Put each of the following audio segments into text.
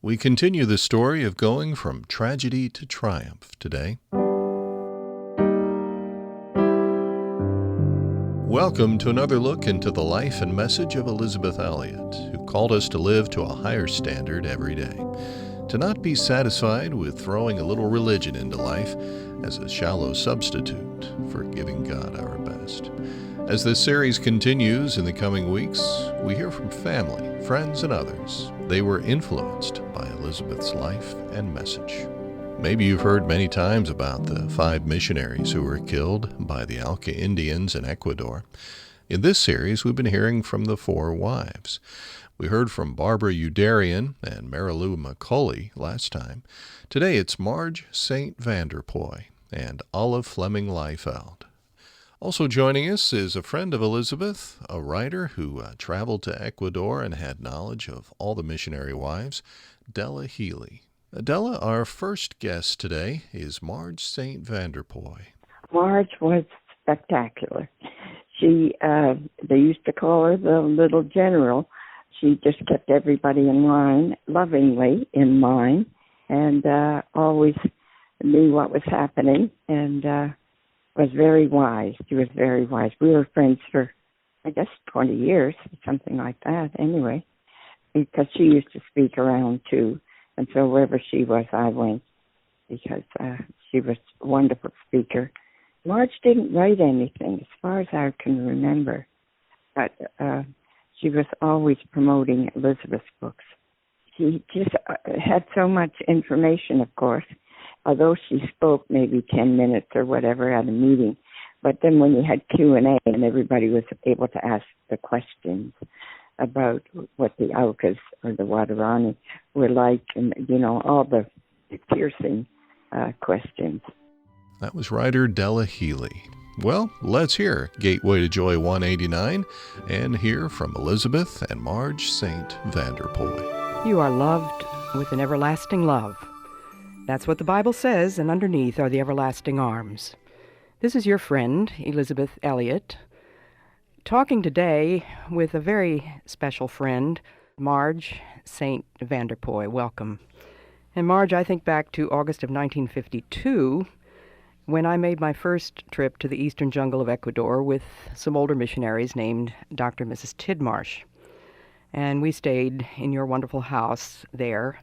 We continue the story of going from tragedy to triumph today. Welcome to another look into the life and message of Elizabeth Elliot, who called us to live to a higher standard every day, to not be satisfied with throwing a little religion into life as a shallow substitute for giving God our best. As this series continues in the coming weeks, we hear from family, friends, and others. They were influenced by Elizabeth's life and message. Maybe you've heard many times about the 5 missionaries who were killed by the Alca Indians in Ecuador. In this series, we've been hearing from the 4 wives. We heard from Barbara Udarian and Marilou McCauley last time. Today it's Marj St. Vanderpoy and Olive Fleming Liefeld. Also joining us is a friend of Elizabeth, a writer who traveled to Ecuador and had knowledge of all the missionary wives, Della Healy. Della, our first guest today is Marj St. Vanderpoy. Marj was spectacular. She, they used to call her the little general. She just kept everybody in line, lovingly in line, and always knew what was happening, and was very wise. She was very wise. We were friends for, I guess, 20 years, something like that, anyway, because she used to speak around, too. And so wherever she was, I went, because she was a wonderful speaker. Marj didn't write anything, as far as I can remember, but she was always promoting Elizabeth's books. She just had so much information, of course, although she spoke maybe 10 minutes or whatever at a meeting. But then when you had Q&A and everybody was able to ask the questions about what the Aucas or the Wadarani were like, and, all the piercing questions. That was writer Della Healy. Well, let's hear Gateway to Joy 189 and hear from Elizabeth and Marj St. Vanderpoy. You are loved with an everlasting love. That's what the Bible says, and underneath are the everlasting arms. This is your friend, Elizabeth Elliot, talking today with a very special friend, Marj St. Vanderpoy. Welcome. And Marj, I think back to August of 1952, when I made my first trip to the eastern jungle of Ecuador with some older missionaries named Dr. and Mrs. Tidmarsh. And we stayed in your wonderful house there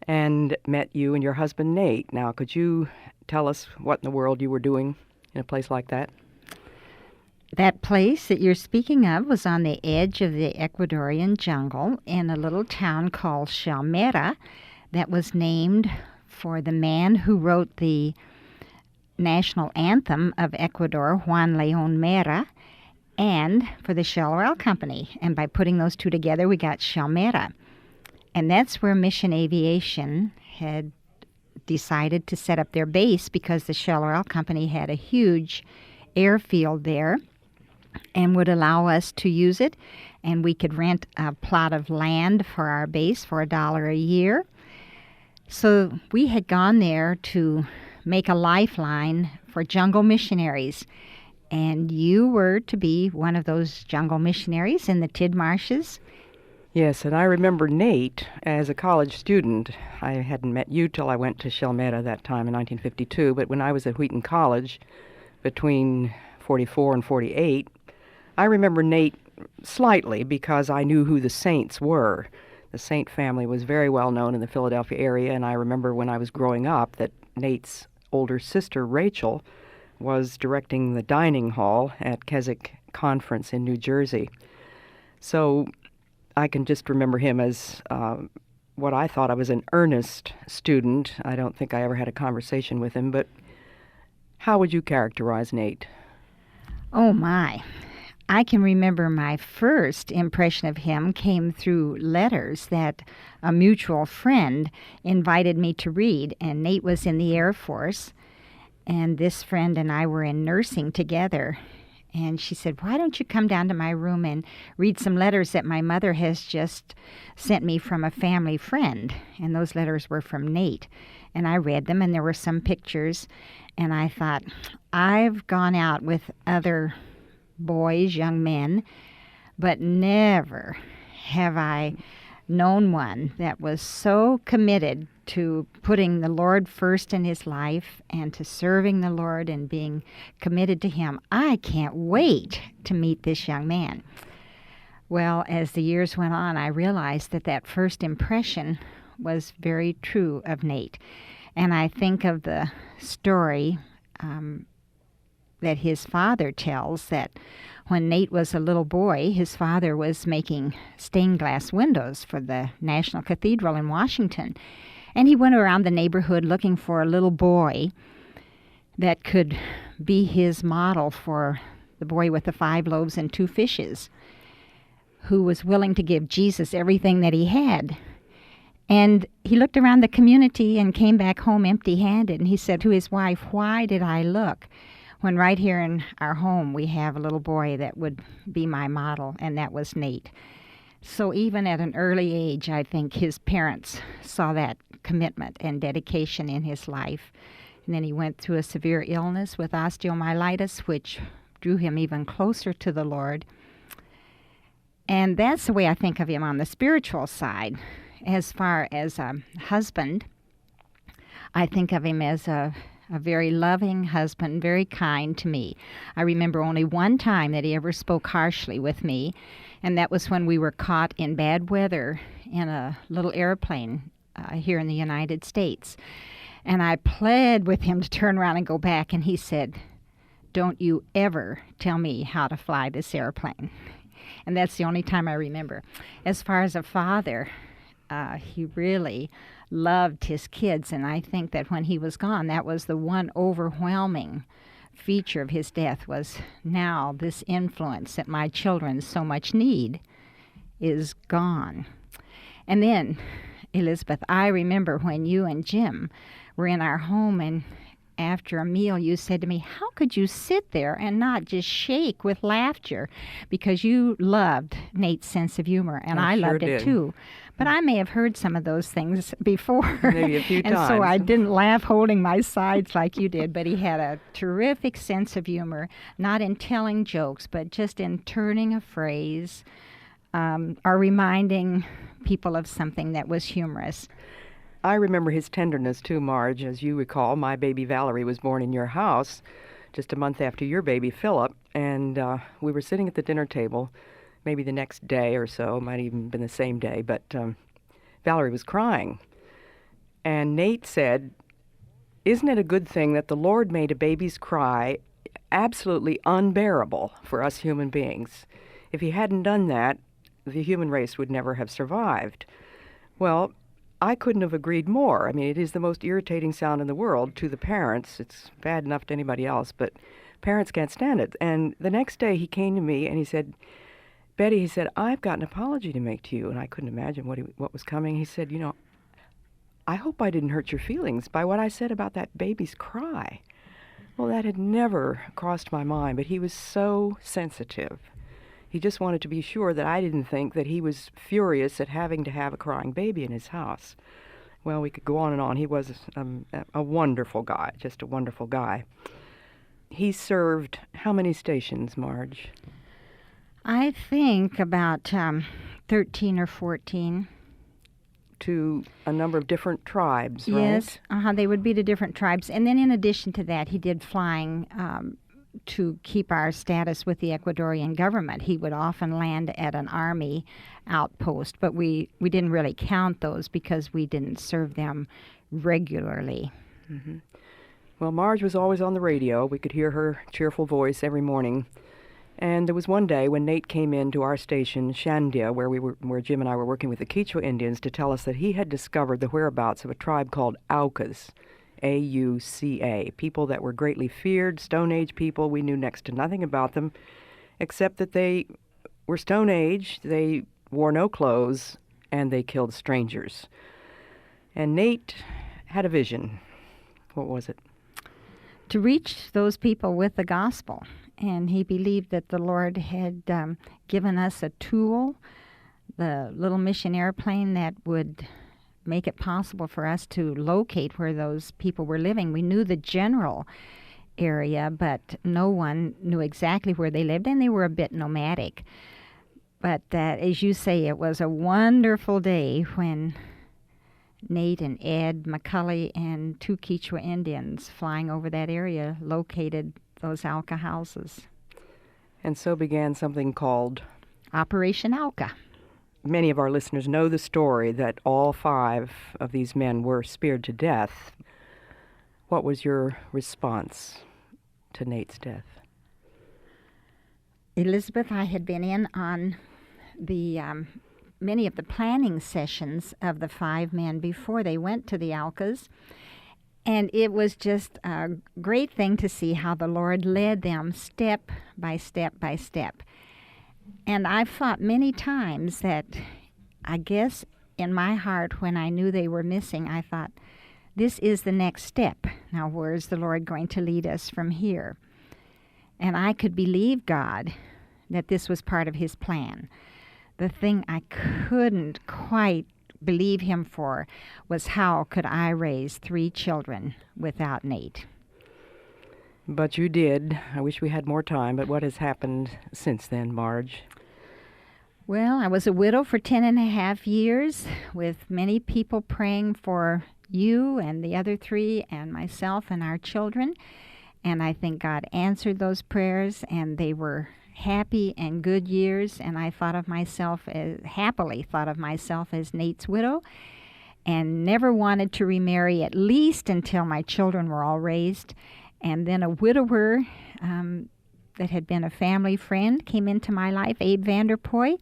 and met you and your husband, Nate. Now, could you tell us what in the world you were doing in a place like that? That place that you're speaking of was on the edge of the Ecuadorian jungle in a little town called Chalmera that was named for the man who wrote the national anthem of Ecuador, Juan Leon Mera, and for the Shell Oil Company. And by putting those two together, we got Chalmera. And that's where Mission Aviation had decided to set up their base, because the Shell Oil Company had a huge airfield there and would allow us to use it. And we could rent a plot of land for our base for $1 a year. So we had gone there to make a lifeline for jungle missionaries. And you were to be one of those jungle missionaries in the Tidmarshes. Yes, and I remember Nate as a college student. I hadn't met you till I went to Chalmera that time in 1952, but when I was at Wheaton College between 44 and 48, I remember Nate slightly because I knew who the Saints were. The Saint family was very well known in the Philadelphia area, and I remember when I was growing up that Nate's older sister, Rachel, was directing the dining hall at Keswick Conference in New Jersey. So I can just remember him as what I thought of as an earnest student. I don't think I ever had a conversation with him, but how would you characterize Nate? Oh, my. I can remember my first impression of him came through letters that a mutual friend invited me to read, and Nate was in the Air Force, and this friend and I were in nursing together. And she said, why don't you come down to my room and read some letters that my mother has just sent me from a family friend? And those letters were from Nate. And I read them, and there were some pictures. And I thought, I've gone out with other boys, young men, but never have I known one that was so committed to putting the Lord first in his life and to serving the Lord and being committed to him. I can't wait to meet this young man. Well, as the years went on, I realized that that first impression was very true of Nate. And I think of the story that his father tells, that when Nate was a little boy, his father was making stained glass windows for the National Cathedral in Washington. And he went around the neighborhood looking for a little boy that could be his model for the boy with the 5 loaves and 2 fishes, who was willing to give Jesus everything that he had. And he looked around the community and came back home empty-handed. And he said to his wife, "Why did I look when right here in our home we have a little boy that would be my model?" And that was Nate. So even at an early age, I think his parents saw that commitment and dedication in his life. And then he went through a severe illness with osteomyelitis, which drew him even closer to the Lord. And that's the way I think of him on the spiritual side. As far as a husband, I think of him as a very loving husband, very kind to me. I remember only one time that he ever spoke harshly with me, and that was when we were caught in bad weather in a little airplane here in the United States. And I pled with him to turn around and go back, and he said, "Don't you ever tell me how to fly this airplane." And that's the only time I remember. As far as a father, he really loved his kids, and I think that when he was gone, that was the one overwhelming feature of his death, was now this influence that my children so much need is gone. And then, Elizabeth, I remember when you and Jim were in our home, and after a meal you said to me, "How could you sit there and not just shake with laughter?" Because you loved Nate's sense of humor, and I sure loved it did. too. But I may have heard some of those things before. Maybe a few and times. so I didn't laugh holding my sides like you did. But he had a terrific sense of humor, not in telling jokes, but just in turning a phrase or reminding people of something that was humorous. I remember his tenderness too, Marge. As you recall, my baby Valerie was born in your house just a month after your baby Philip, and we were sitting at the dinner table, maybe the next day or so, might even been the same day, but Valerie was crying. And Nate said, "Isn't it a good thing that the Lord made a baby's cry absolutely unbearable for us human beings? If he hadn't done that, the human race would never have survived." Well, I couldn't have agreed more. I mean, it is the most irritating sound in the world to the parents. It's bad enough to anybody else, but parents can't stand it. And the next day he came to me and he said, "Betty," he said, "I've got an apology to make to you." And I couldn't imagine what was coming. He said, "I hope I didn't hurt your feelings by what I said about that baby's cry." Well, that had never crossed my mind, but he was so sensitive. He just wanted to be sure that I didn't think that he was furious at having to have a crying baby in his house. Well, we could go on and on. He was a wonderful guy, just a wonderful guy. He served how many stations, Marge? I think about 13 or 14. To a number of different tribes, right? Yes, they would be to different tribes. And then in addition to that, he did flying to keep our status with the Ecuadorian government. He would often land at an army outpost, but we didn't really count those because we didn't serve them regularly. Mm-hmm. Well, Marge was always on the radio. We could hear her cheerful voice every morning. And there was one day when Nate came in to our station, Shandia, where Jim and I were working with the Quechua Indians, to tell us that he had discovered the whereabouts of a tribe called Aucas, A-U-C-A, people that were greatly feared, Stone Age people. We knew next to nothing about them, except that they were Stone Age, they wore no clothes, and they killed strangers. And Nate had a vision. What was it? To reach those people with the gospel. And he believed that the Lord had given us a tool, the little mission airplane that would make it possible for us to locate where those people were living. We knew the general area, but no one knew exactly where they lived, and they were a bit nomadic. But as you say, it was a wonderful day when Nate and Ed McCulley and 2 Quechua Indians flying over that area located those Alka houses. And so began something called Operation Alka. Many of our listeners know the story that all 5 of these men were speared to death. What was your response to Nate's death? Elizabeth, I had been in on the many of the planning sessions of the 5 men before they went to the Alkas, and it was just a great thing to see how the Lord led them step by step by step. And I've thought many times that, I guess in my heart when I knew they were missing, I thought, this is the next step. Now where is the Lord going to lead us from here? And I could believe God that this was part of his plan. The thing I couldn't quite believe him for was how could I raise 3 children without Nate? But you did. I wish we had more time, but what has happened since then, Marge? Well, I was a widow for 10.5 years with many people praying for you and the other 3 and myself and our children. And I think God answered those prayers, and they were happy and good years. And I happily thought of myself as Nate's widow, and never wanted to remarry, at least until my children were all raised. And then a widower that had been a family friend came into my life, Abe Vanderpoy,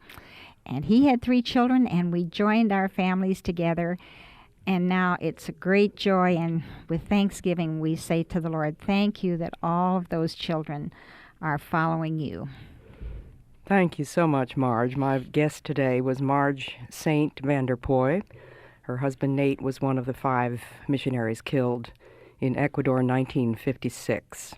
and he had 3 children, and we joined our families together. And now it's a great joy, and with Thanksgiving we say to the Lord, thank you that all of those children are following you. Thank you so much, Marge. My guest today was Marj St. Vanderpoy. Her husband Nate was one of the 5 missionaries killed in Ecuador in 1956.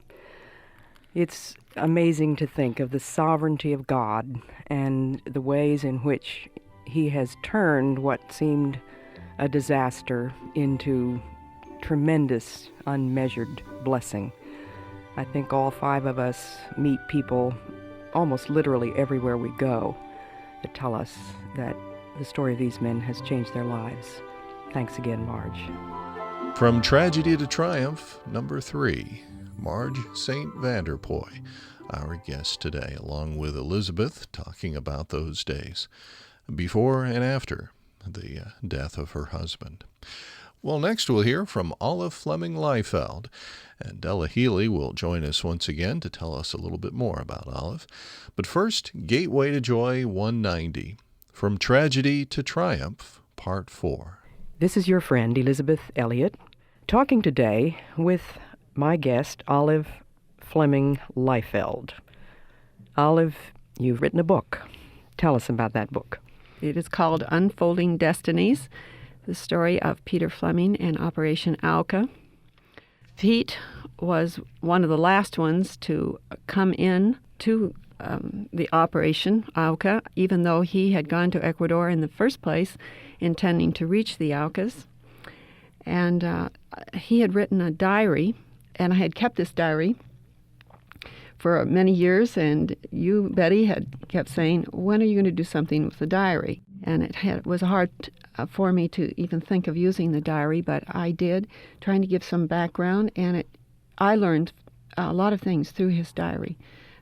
It's amazing to think of the sovereignty of God and the ways in which he has turned what seemed a disaster into tremendous, unmeasured blessing. I think all 5 of us meet people almost literally everywhere we go that tell us that the story of these men has changed their lives. Thanks again, Marge. From Tragedy to Triumph, number 3, Marj St. Vanderpoy, our guest today, along with Elizabeth, talking about those days before and after the death of her husband. Well, next we'll hear from Olive Fleming Liefeld, and Della Healy will join us once again to tell us a little bit more about Olive. But first, Gateway to Joy 190, From Tragedy to Triumph, Part 4. This is your friend, Elizabeth Elliot, talking today with my guest, Olive Fleming Liefeld. Olive, you've written a book. Tell us about that book. It is called Unfolding Destinies, the story of Peter Fleming and Operation Alka. Pete was one of the last ones to come in to the Operation Alka, even though he had gone to Ecuador in the first place, intending to reach the Alkas. And he had written a diary, and I had kept this diary for many years, and you, Betty, had kept saying, when are you going to do something with the diary? And it was hard for me to even think of using the diary, but I did, trying to give some background, and I learned a lot of things through his diary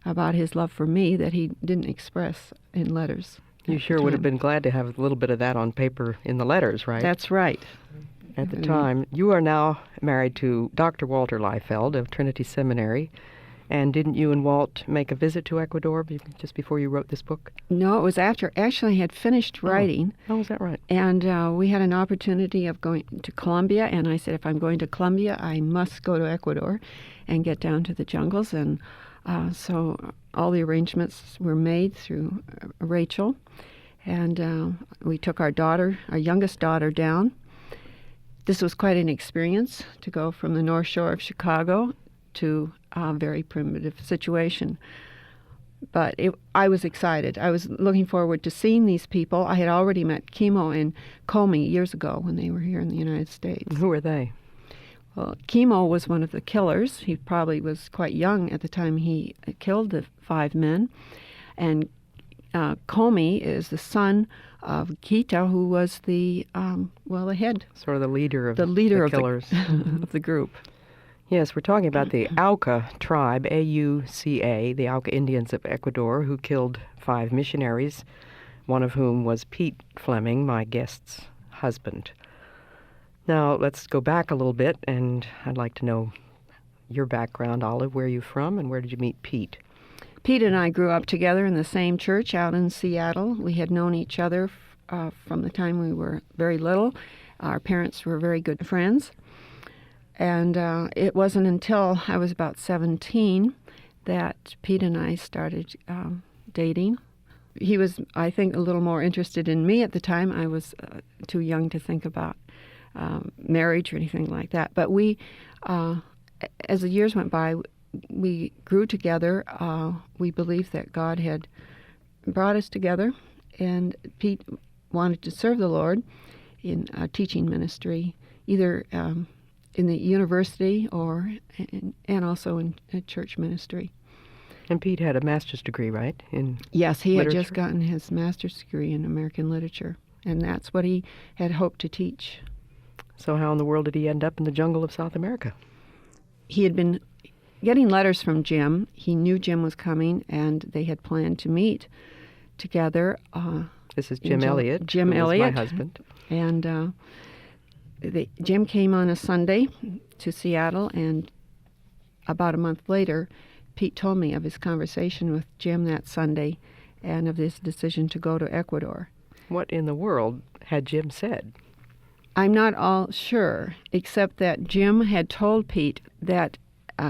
about his love for me that he didn't express in letters. You sure would have been glad to have a little bit of that on paper in the letters, right? That's right. At the time. You are now married to Dr. Walter Liefeld of Trinity Seminary. And didn't you and Walt make a visit to Ecuador just before you wrote this book? No, it was after. Actually, I had finished writing. Oh, is that right? And we had an opportunity of going to Colombia, and I said, if I'm going to Colombia, I must go to Ecuador and get down to the jungles. And so all the arrangements were made through Rachel, and we took our youngest daughter, down. This was quite an experience to go from the North Shore of Chicago to a very primitive situation. But I was excited. I was looking forward to seeing these people. I had already met Chemo and Comey years ago when they were here in the United States. Who were they? Well, Chemo was one of the killers. He probably was quite young at the time he killed the 5 men. And Comey is the son of Kita, who was the head, Sort of the leader of the leader of killers. of the group. Yes, we're talking about the Auca tribe, A-U-C-A, the Auca Indians of Ecuador, who killed 5 missionaries, one of whom was Pete Fleming, my guest's husband. Now, let's go back a little bit, and I'd like to know your background, Olive. Where are you from, and where did you meet Pete? Pete and I grew up together in the same church out in Seattle. We had known each other from the time we were very little. Our parents were very good friends. And it wasn't until I was about 17 that Pete and I started dating. He was, I think, a little more interested in me at the time. I was too young to think about marriage or anything like that. But we, as the years went by, we grew together. We believed that God had brought us together, and Pete wanted to serve the Lord in a teaching ministry, either in the university and also in a church ministry. And Pete had a master's degree, right? Yes, he literature? had just gotten his master's degree in American literature, and that's what he had hoped to teach. So how in the world did he end up in the jungle of South America? He had been getting letters from Jim. He knew Jim was coming, and they had planned to meet together. This is Jim Elliott. Jim who was Elliott. my husband. And Jim came on a Sunday to Seattle, and about a month later, Pete told me of his conversation with Jim that Sunday and of his decision to go to Ecuador. What in the world had Jim said? I'm not all sure, except that Jim had told Pete that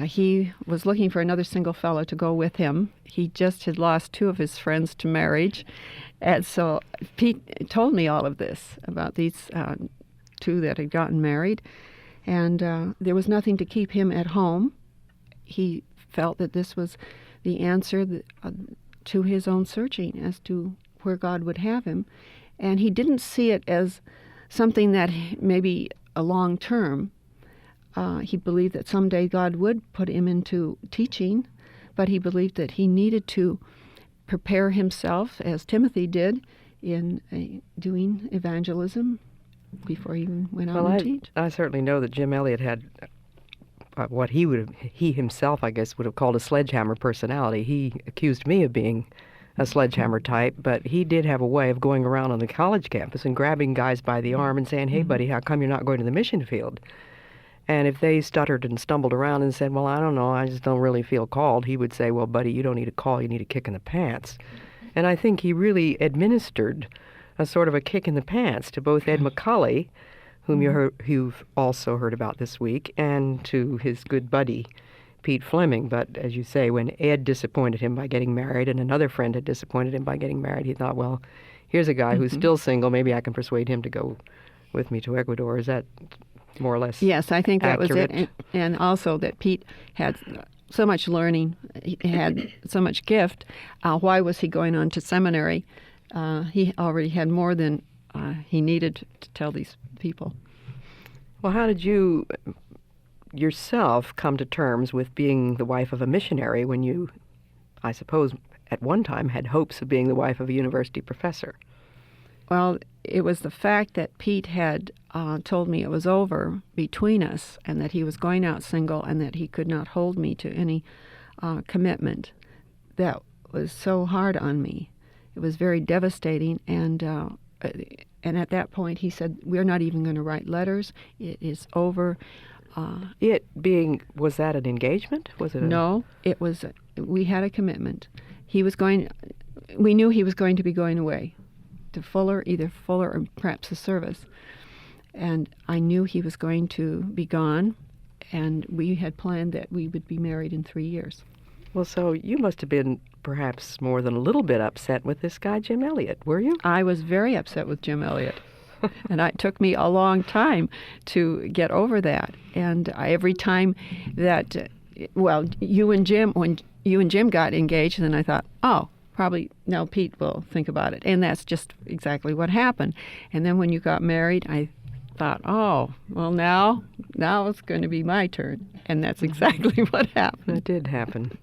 he was looking for another single fellow to go with him. He just had lost 2 of his friends to marriage. And so Pete told me all of this about these 2 that had gotten married. And there was nothing to keep him at home. He felt that this was the answer to his own searching as to where God would have him. And he didn't see it as something that maybe a long term. He believed that someday God would put him into teaching, but he believed that he needed to prepare himself, as Timothy did, in doing evangelism before he even went out and teach. I certainly know that Jim Elliott had what he himself, I guess, would have called a sledgehammer personality. He accused me of being a sledgehammer type, but he did have a way of going around on the college campus and grabbing guys by the arm and saying, "Hey, buddy, how come you're not going to the mission field?" And if they stuttered and stumbled around and said, "Well, I don't know, I just don't really feel called," he would say, "Well, buddy, you don't need a call, you need a kick in the pants." And I think he really administered a sort of a kick in the pants to both Ed McCulley, whom you've also heard about this week, and to his good buddy, Pete Fleming. But as you say, when Ed disappointed him by getting married and another friend had disappointed him by getting married, he thought, well, here's a guy who's still single, maybe I can persuade him to go with me to Ecuador. Is that more or less Yes, I think that accurate? was it. And also that Pete had so much learning, he had so much gift. Why was he going on to seminary? He already had more than he needed to tell these people. Well, how did you yourself come to terms with being the wife of a missionary when you, I suppose, at one time had hopes of being the wife of a university professor? Well, it was the fact that Pete had told me it was over between us and that he was going out single and that he could not hold me to any commitment that was so hard on me. It was very devastating, and at that point he said, "We're not even going to write letters. It is over." Was that an engagement? Was it? No, it was. We had a commitment. We knew he was going to be going away to either Fuller or perhaps the service, and I knew he was going to be gone, and we had planned that we would be married in 3 years. Well, so you must have been perhaps more than a little bit upset with this guy, Jim Elliott, were you? I was very upset with Jim Elliott. And it took me a long time to get over that. And every time that, when you and Jim got engaged, then I thought, oh, probably now Pete will think about it. And that's just exactly what happened. And then when you got married, I thought, oh, well, now it's going to be my turn. And that's exactly what happened. It did happen.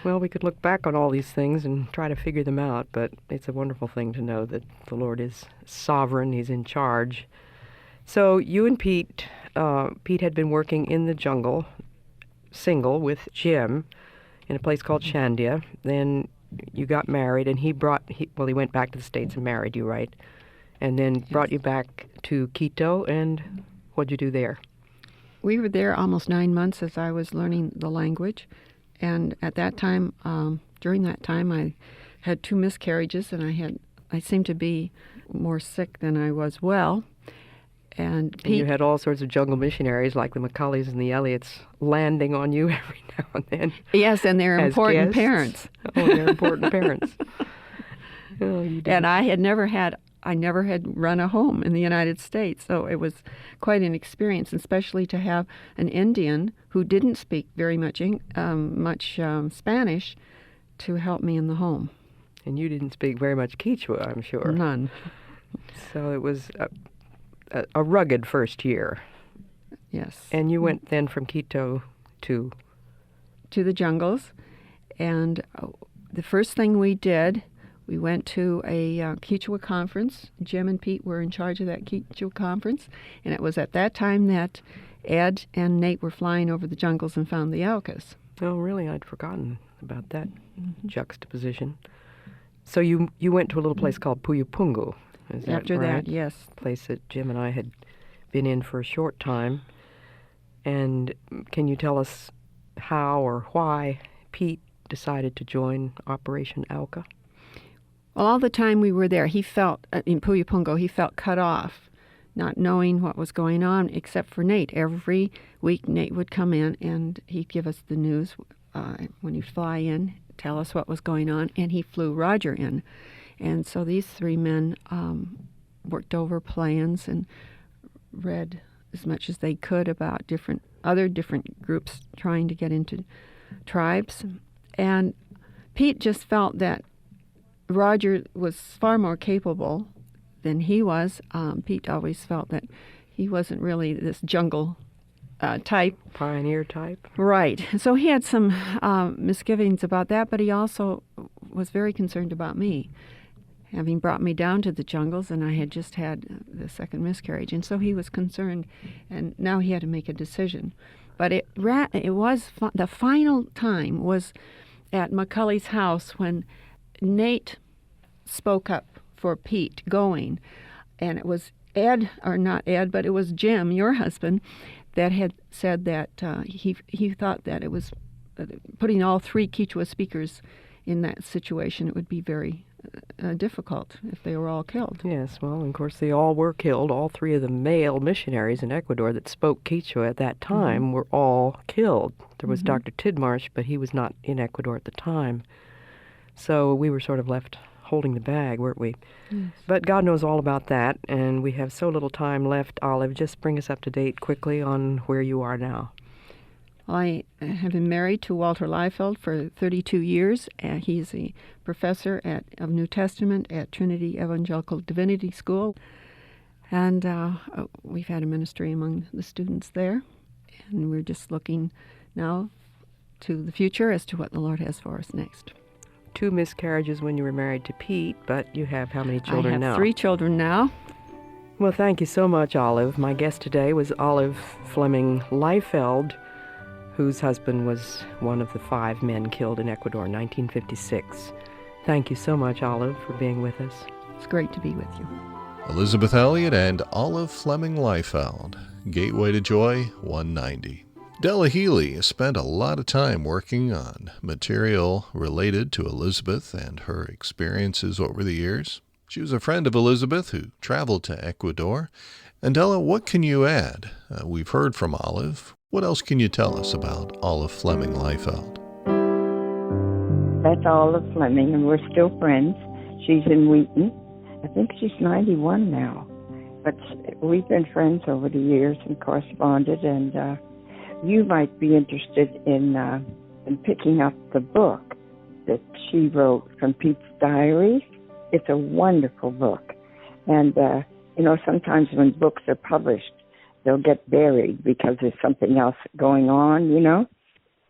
Well, we could look back on all these things and try to figure them out, but it's a wonderful thing to know that the Lord is sovereign, He's in charge. So you and Pete had been working in the jungle, single, with Jim in a place called Shandia. Then you got married, and he went back to the States and married you, right? And then brought you back to Quito, and what'd you do there? We were there almost 9 months as I was learning the language. And at that time, during that time, I had 2 miscarriages, and I seemed to be more sick than I was well. And Pete, you had all sorts of jungle missionaries like the McCulleys and the Elliots landing on you every now and then. Yes, and they're important guests. Parents. Oh, they're important parents. Oh, you didn't. And I never had run a home in the United States, so it was quite an experience, especially to have an Indian who didn't speak very much Spanish to help me in the home. And you didn't speak very much Quechua, I'm sure. None. So it was a rugged first year. Yes. And you went then from Quito to the jungles, and the first thing we did, we went to a Quechua conference. Jim and Pete were in charge of that Quechua conference, and it was at that time that Ed and Nate were flying over the jungles and found the Aucas. Oh, really? I'd forgotten about that juxtaposition. So you went to a little place called Puyapungu. Is that After right? that, yes. A place that Jim and I had been in for a short time. And can you tell us how or why Pete decided to join Operation Auca? Well, all the time we were there, he felt, in Puyapungu, he felt cut off, not knowing what was going on, except for Nate. Every week, Nate would come in, and he'd give us the news when he'd fly in, tell us what was going on, and he flew Roger in. And so these 3 men worked over plans and read as much as they could about different groups trying to get into tribes. And Pete just felt that Roger was far more capable than he was. Pete always felt that he wasn't really this jungle type. Pioneer type? Right. So he had some misgivings about that, but he also was very concerned about me, having brought me down to the jungles, and I had just had the second miscarriage. And so he was concerned, and now he had to make a decision. But it was the final time was at McCully's house when Nate spoke up for Pete going, and it was Ed, or not Ed, but it was Jim, your husband, that had said that he thought that it was putting all 3 Quechua speakers in that situation, it would be very difficult if they were all killed. Yes, well, of course, they all were killed. All 3 of the male missionaries in Ecuador that spoke Quechua at that time were all killed. There was Dr. Tidmarsh, but he was not in Ecuador at the time. So we were sort of left holding the bag, weren't we? Yes. But God knows all about that, and we have so little time left. Olive, just bring us up to date quickly on where you are now. I have been married to Walter Liefeld for 32 years. He's a professor of New Testament at Trinity Evangelical Divinity School. And we've had a ministry among the students there. And we're just looking now to the future as to what the Lord has for us next. 2 miscarriages when you were married to Pete, but you have how many children now? I have 3 children now. Well, thank you so much, Olive. My guest today was Olive Fleming Liefeld, whose husband was one of the 5 men killed in Ecuador in 1956. Thank you so much, Olive, for being with us. It's great to be with you. Elizabeth Elliot and Olive Fleming Liefeld, Gateway to Joy 190. Della Healy spent a lot of time working on material related to Elizabeth and her experiences over the years. She was a friend of Elizabeth who traveled to Ecuador. And Della, what can you add? We've heard from Olive. What else can you tell us about Olive Fleming Liefeld? That's Olive Fleming, and we're still friends. She's in Wheaton. I think she's 91 now. But we've been friends over the years and corresponded, and you might be interested in picking up the book that she wrote from Pete's diaries. It's a wonderful book. And, sometimes when books are published, they'll get buried because there's something else going on,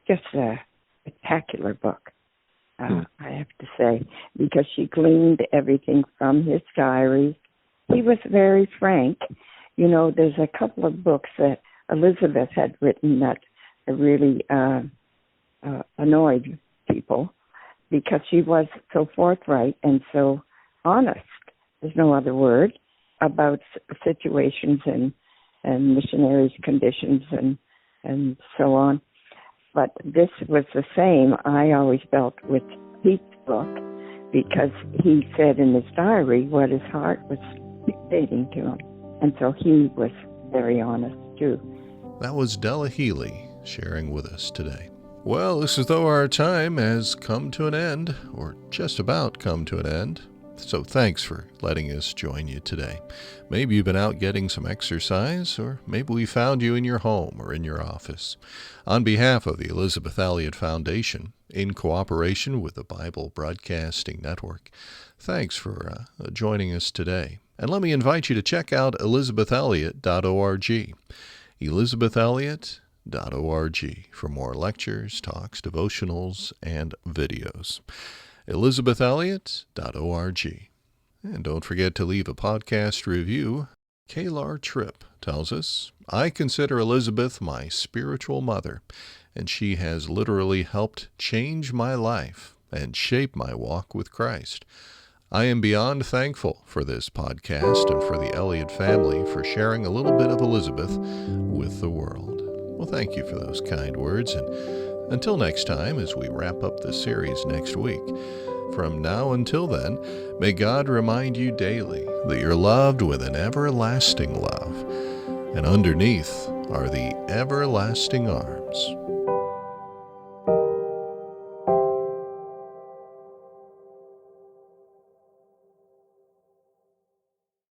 Just spectacular book, I have to say, because she gleaned everything from his diaries. He was very frank. You know, there's a couple of books that Elizabeth had written that really annoyed people because she was so forthright and so honest, there's no other word, about situations and missionaries' conditions and so on. But this was the same, I always felt, with Pete's book, because he said in his diary what his heart was dictating to him. And so he was very honest, too. That was Della Healy sharing with us today. Well, it's as though our time has come to an end, or just about come to an end. So thanks for letting us join you today. Maybe you've been out getting some exercise, or maybe we found you in your home or in your office. On behalf of the Elizabeth Elliot Foundation, in cooperation with the Bible Broadcasting Network, thanks for joining us today. And let me invite you to check out ElizabethElliot.org. ElizabethElliot.org for more lectures, talks, devotionals, and videos. ElizabethElliot.org. And don't forget to leave a podcast review. Kaylar Tripp tells us, I consider Elizabeth my spiritual mother, and she has literally helped change my life and shape my walk with Christ. I am beyond thankful for this podcast and for the Elliot family for sharing a little bit of Elizabeth with the world. Well, thank you for those kind words, and until next time, as we wrap up the series next week, from now until then, may God remind you daily that you're loved with an everlasting love, and underneath are the everlasting arms